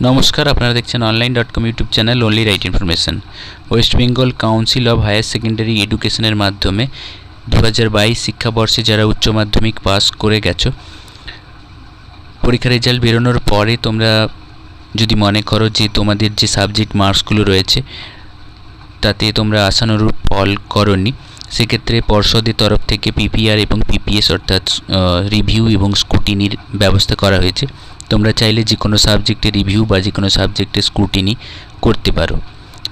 নমস্কার, আপনারা দেখছেন online.com YouTube channel only right information. West Bengal Council of Higher Secondary এডুকেশনের মাধ্যমে 2022 শিক্ষাবর্ষে যারা উচ্চ মাধ্যমিক পাস করে গেছো, পরীক্ষার রেজাল্ট বেরোনোর পরে তোমরা যদি মনে করো যে তোমাদের যে সাবজেক্ট মার্কসগুলো রয়েছে তাতে তোমরা আশানুরূপ ফল করোনি, সেক্ষেত্রে পর্ষদের তরফ থেকে P.P.R এবং P.P.S অর্থাৎ রিভিউ এবং স্ক্রুটিনির ব্যবস্থা করা হয়েছে। তোমরা চাইলে যে কোনো সাবজেক্টে রিভিউ বা যে কোনো সাবজেক্টে স্ক্রুটিনি করতে পারো।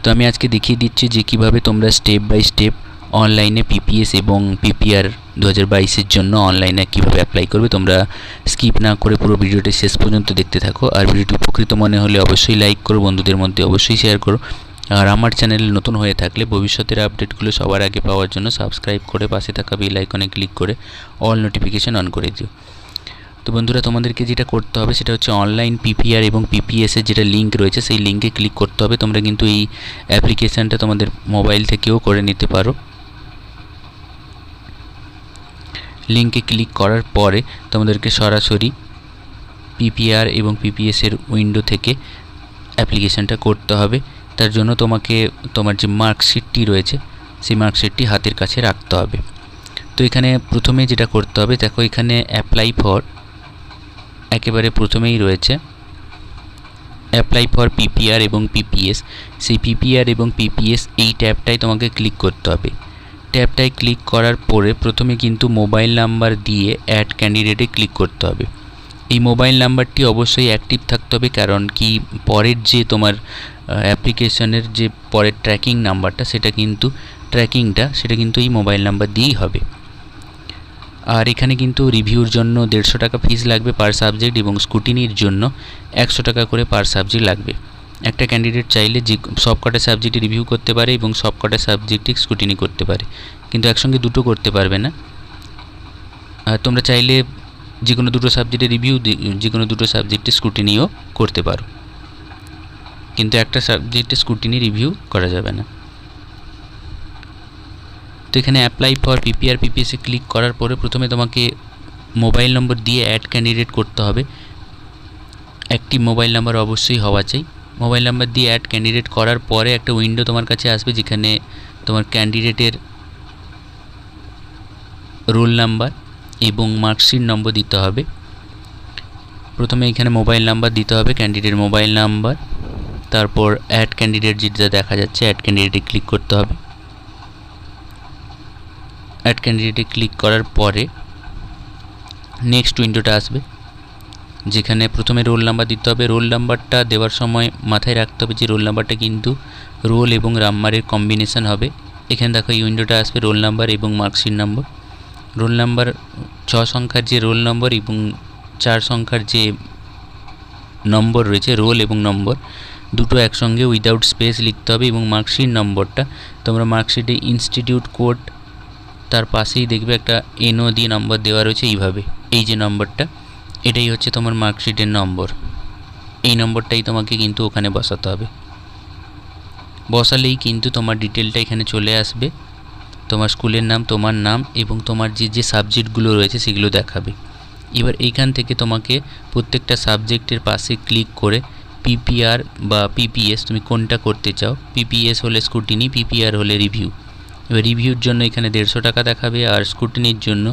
তো আমি আজকে দেখিয়ে দিচ্ছি যে কিভাবে তোমরা স্টেপ বাই স্টেপ অনলাইনে P.P.S এবং P.P.R 2022-এর জন্য অনলাইনে কীভাবে অ্যাপ্লাই করবে। তোমরা স্কিপ না করে পুরো ভিডিওটি শেষ পর্যন্ত দেখতে থাকো। আর ভিডিওটি উপকৃত মনে হলে অবশ্যই লাইক করো, বন্ধুদের মধ্যে অবশ্যই শেয়ার করো। আর আমার চ্যানেলে নতুন হয়ে থাকলে ভবিষ্যতের আপডেটগুলো সবার আগে পাওয়ার জন্য সাবস্ক্রাইব করে পাশে থাকা বেল আইকনে ক্লিক করে অল নোটিফিকেশন অন করে দিও। তো বন্ধুরা, তোমাদেরকে যেটা করতে হবে সেটা হচ্ছে অনলাইন P.P.R এবং P.P.S এর যেটা লিঙ্ক রয়েছে সেই লিঙ্কে ক্লিক করতে হবে। তোমরা কিন্তু এই অ্যাপ্লিকেশানটা তোমাদের মোবাইল থেকেও করে নিতে পারো। লিঙ্কে ক্লিক করার পরে তোমাদেরকে সরাসরি P.P.R এবং P.P.S এর উইন্ডো থেকে অ্যাপ্লিকেশানটা করতে হবে। তার জন্য তোমাকে তোমার যে মার্কশিটটি রয়েছে সেই মার্কশিটটি হাতের কাছে রাখতে হবে। তো এখানে প্রথমে যেটা করতে হবে, দেখো এখানে অ্যাপ্লাই ফর একেবারে প্রথমেই রয়েছে অ্যাপ্লাই ফর P.P.R এবং P.P.S। সেই P.P.R এবং P.P.S এই ট্যাবটাই তোমাকে ক্লিক করতে হবে। ট্যাবটায় ক্লিক করার পরে প্রথমে কিন্তু মোবাইল নাম্বার দিয়ে অ্যাড ক্যান্ডিডেটে ক্লিক করতে হবে। এই মোবাইল নাম্বারটি অবশ্যই অ্যাক্টিভ থাকতে হবে, কারণ কি পরের যে তোমার অ্যাপ্লিকেশনের যে পরের ট্র্যাকিং নাম্বারটা সেটা কিন্তু এই মোবাইল নাম্বার দিয়েই হবে। আর এখানে কিন্তু রিভিউর জন্য 150 টাকা ফিস লাগবে পার সাবজেক্ট এবং স্ক্রুটিনির জন্য 100 টাকা করে পার সাবজেক্ট লাগবে। একটা ক্যান্ডিডেট চাইলে যে সবকটা সাবজেক্টে রিভিউ করতে পারে এবং সবকটা সাবজেক্টে স্ক্রুটিনি করতে পারে, কিন্তু একসঙ্গে দুটো করতে পারবে না। আর তোমরা চাইলে যে কোনো দুটো সাবজেক্টে রিভিউ, যে কোনো দুটো সাবজেক্টে স্ক্রুটিনিও করতে পারো, কিন্তু একটা সাবজেক্টে স্ক্রুটিনি রিভিউ করা যাবে না। তো এখানে apply for P.P.R P.P.S A click করার পরে প্রথমে তোমাকে মোবাইল নম্বর দিয়ে অ্যাড ক্যান্ডিডেট করতে হবে। একটি মোবাইল নাম্বার অবশ্যই হওয়া চাই। মোবাইল নাম্বার দিয়ে অ্যাড ক্যান্ডিডেট করার পরে একটা উইন্ডো তোমার কাছে আসবে যেখানে তোমার ক্যান্ডিডেটের রোল নাম্বার এবং মার্কশিট নম্বর দিতে হবে। প্রথমে এখানে মোবাইল নাম্বার দিতে হবে, ক্যান্ডিডেট মোবাইল নাম্বার, তারপর অ্যাড ক্যান্ডিডেট যেটা দেখা যাচ্ছে অ্যাড ক্যান্ডিডেটে ক্লিক করতে হবে। অ্যাড ক্যান্ডিডেটে ক্লিক করার পরে নেক্সট উইন্ডোটা আসবে যেখানে প্রথমে রোল নাম্বার দিতে হবে। রোল নাম্বারটা দেওয়ার সময় মাথায় রাখতে হবে যে রোল নাম্বারটা কিন্তু রোল এবং নাম্বারের কম্বিনেশন হবে। এখানে দেখো এই উইন্ডোটা আসবে রোল নাম্বার এবং মার্কশিট নম্বর। রোল নাম্বার 6 সংখ্যার যে রোল নম্বর এবং 4 সংখ্যার যে নম্বর রয়েছে, রোল এবং নম্বর দুটো একসঙ্গে উইদাউট স্পেস লিখতে হবে। এবং মার্কশিট নম্বরটা তোমরা মার্কশিটে ইনস্টিটিউট কোড তার পাশেই দেখবে একটা NO দিয়ে নম্বর দেওয়া রয়েছে এইভাবে। এই যে নম্বরটা এটাই হচ্ছে তোমার মার্কশিটের নম্বর। এই নম্বরটাই তোমাকে কিন্তু ওখানে বসাতে হবে। বসালেই কিন্তু তোমার ডিটেলটা এখানে চলে আসবে। তোমার স্কুলের নাম, তোমার নাম এবং তোমার যে সাবজেক্টগুলো রয়েছে সেগুলো দেখাবে। এবার এইখান থেকে তোমাকে প্রত্যেকটা সাবজেক্টের পাশে ক্লিক করে P.P.R বা P.P.S তুমি কোনটা করতে চাও। P.P.S হলে স্ক্রুটিনি, P.P.R হলে রিভিউ। এবার রিভিউর জন্য এখানে 150 টাকা দেখাবে আর স্ক্রুটিনির জন্য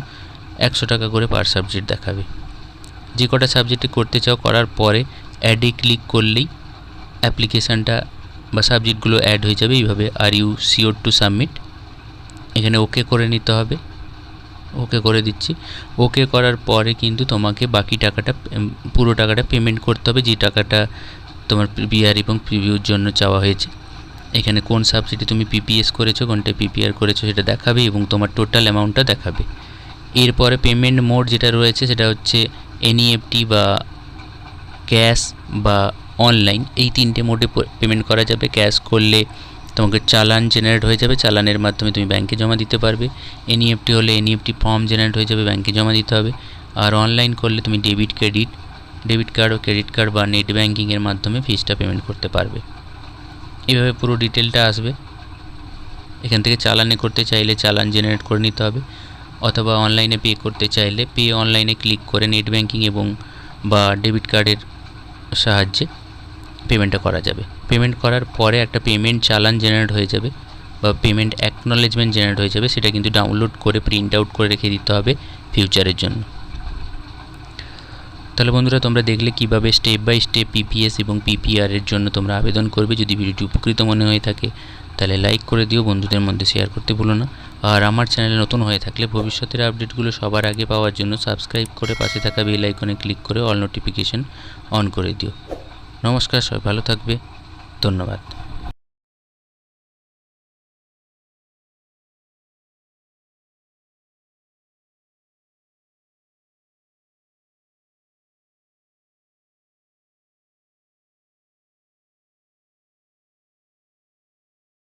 100 টাকা করে পার সাবজেক্ট দেখাবে। যে কটা সাবজেক্টে করতে চাও করার পরে অ্যাডে ক্লিক করলেই অ্যাপ্লিকেশানটা বা সাবজেক্টগুলো অ্যাড হয়ে যাবে এইভাবে। Are you sure to submit, এখানে ওকে করে নিতে হবে। ওকে করে দিচ্ছি। ওকে করার পরে কিন্তু তোমাকে বাকি টাকাটা, পুরো টাকাটা পেমেন্ট করতে হবে, যে টাকাটা তোমার P.P.R এবং প্রিভিউর জন্য চাওয়া হয়েছে। এখানে কোন সাবজেক্টে তুমি P.P.S করেছো, কোনটা P.P.R করেছো সেটা দেখাবে এবং তোমার টোটাল অ্যামাউন্টটা দেখাবে। এরপরে পেমেন্ট মোড যেটা রয়েছে সেটা হচ্ছে NEFT বা ক্যাশ বা অনলাইন, এই 3টে মোডে পেমেন্ট করা যাবে। ক্যাশ করলে তোমাকে চালান জেনারেট হয়ে যাবে, চালানের মাধ্যমে তুমি ব্যাংকে জমা দিতে পারবে। NEFT হলে NEFT ফর্ম জেনারেট হয়ে যাবে, ব্যাংকে জমা দিতে হবে। আর অনলাইন করলে তুমি ডেবিট কার্ড ও ক্রেডিট কার্ড বা নেট ব্যাঙ্কিংয়ের মাধ্যমে ফিসটা পেমেন্ট করতে পারবে। এইভাবে পুরো ডিটেলটা আসবে। এখান থেকে চালানে করতে চাইলে চালান জেনারেট করে নিতে হবে, অথবা অনলাইনে পে করতে চাইলে পে অনলাইনে ক্লিক করে নেট ব্যাঙ্কিং এবং বা ডেবিট কার্ডের সাহায্যে পেমেন্টটা করা যাবে। পেমেন্ট করার পরে একটা পেমেন্ট চালান জেনারেট হয়ে যাবে বা পেমেন্ট অ্যাকনলেজমেন্ট জেনারেট হয়ে যাবে, সেটা কিন্তু ডাউনলোড করে প্রিন্ট আউট করে রেখে দিতে হবে ফিউচারের জন্য। তাহলে বন্ধুরা তোমরা দেখলে কিভাবে স্টেপ বাই স্টেপ পিপিএস এবং পিপিআর এর জন্য তোমরা আবেদন করবে। যদি ভিডিওটি উপকৃত মনে হয়ে থাকে তাহলে লাইক করে দিও, বন্ধুদের মধ্যে শেয়ার করতে ভুলো না। আর আমার চ্যানেলে নতুন হয়ে থাকলে ভবিষ্যতের আপডেটগুলো সবার আগে পাওয়ার জন্য সাবস্ক্রাইব করে পাশে থাকা বেল আইকনে ক্লিক করে অল নোটিফিকেশন অন করে দিও। নমস্কার, সবাই ভালো থাকবে, ধন্যবাদ।